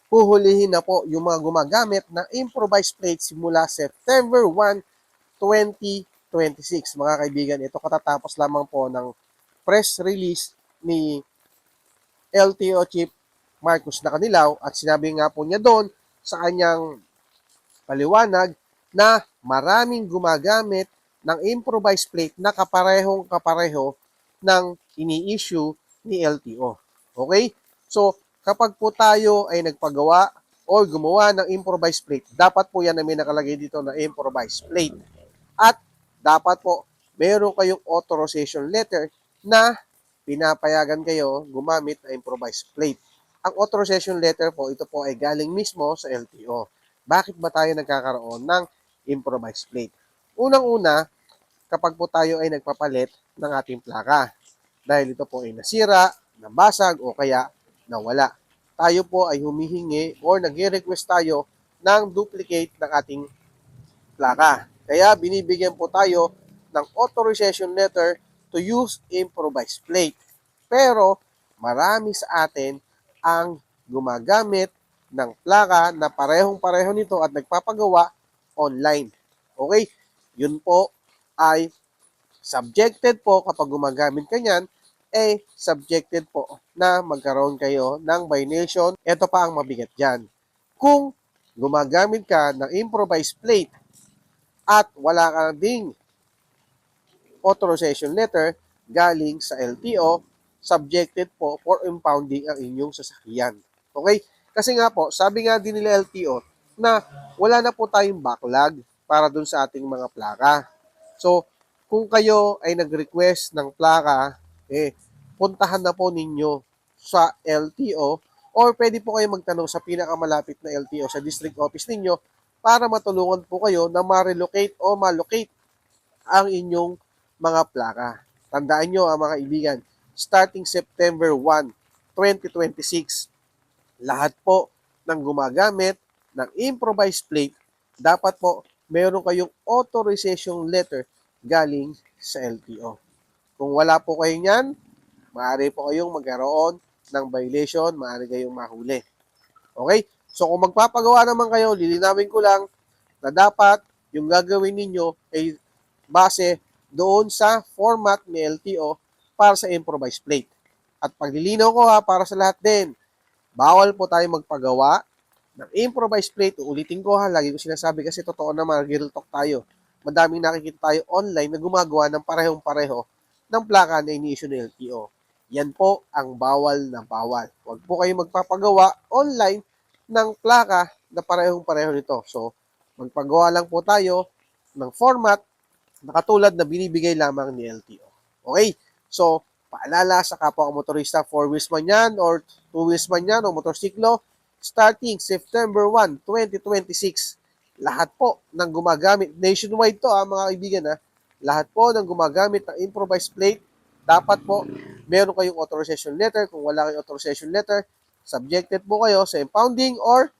huhulihin na po yung mga gumagamit ng improvised plate simula September 1, 2026. Mga kaibigan, ito katatapos lamang po ng press release ni LTO Chief Marcos Nakanilaw at sinabi nga po niya doon sa kanyang paliwanag na maraming gumagamit ng improvised plate na kaparehong-kapareho ng ini-issue ni LTO. Okay? So, kapag po tayo ay nagpagawa o gumawa ng improvised plate, dapat po yan na may nakalagay dito na improvised plate. At dapat po meron kayong authorization letter na pinapayagan kayo gumamit ng improvised plate. Ang authorization letter po, ito po ay galing mismo sa LTO. Bakit ba tayo nagkakaroon ng improvised plate? Unang-una, kapag po tayo ay nagpapalit ng ating plaka. Dahil ito po ay nasira, nabasag o kaya nawala. Tayo po ay humihingi or nag-request tayo ng duplicate ng ating plaka. Kaya binibigyan po tayo ng authorization letter to use improvised plate. Pero marami sa atin ang gumagamit ng plaka na parehong-pareho nito at nagpapagawa online. Okay? Yun po ay subjected po kapag gumagamit ka niyan, subjected po na magkaroon kayo ng violation. Ito pa ang mabigat dyan. Kung gumagamit ka ng improvised plate at wala ka ding authorization letter galing sa LTO, subjected po for impounding ang inyong sasakyan. Okay? Kasi nga po, sabi nga din nila LTO na wala na po tayong backlog para dun sa ating mga plaka. So, kung kayo ay nag-request ng plaka, puntahan na po ninyo sa LTO or pwede po kayo magtanong sa pinakamalapit na LTO sa district office ninyo para matulungan po kayo na ma-relocate o ma-locate ang inyong mga plaka. Tandaan nyo mga kaibigan, starting September 1, 2026, lahat po ng gumagamit ng improvised plate, dapat po meron kayong authorization letter galing sa LTO. Kung wala po kayo niyan, maaari po kayong magkaroon ng violation, maaari kayong mahuli. Okay? So kung magpapagawa naman kayo, lilinawin ko lang na dapat yung gagawin ninyo ay base doon sa format ni LTO para sa improvised plate. At paglilinaw ko para sa lahat din, bawal po tayo magpagawa ng improvised plate. Uulitin ko lagi ko sinasabi kasi totoo naman, real talk tayo. Madaming nakikita tayo online na gumagawa ng parehong-pareho ng plaka na ini-issue ng LTO. Yan po ang bawal na bawal. Huwag po kayo magpapagawa online ng plaka na parehong-pareho nito. So, magpagawa lang po tayo ng format na katulad na binibigay lamang ni LTO. Okay? So, paalala sa kapwa motorista, 4 wheels man yan or 2 wheels man yan o motorsiklo, starting September 1, 2026, lahat po ng gumagamit, nationwide to mga kaibigan lahat po ng gumagamit ng improvised plate, dapat po meron kayong authorization letter. Kung wala kayong authorization letter, subjected po kayo sa impounding or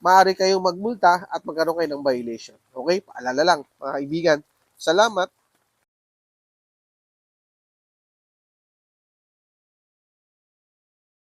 maaari kayong magmulta at magkaroon kayo ng violation. Okay? Paalala lang mga kaibigan. Salamat.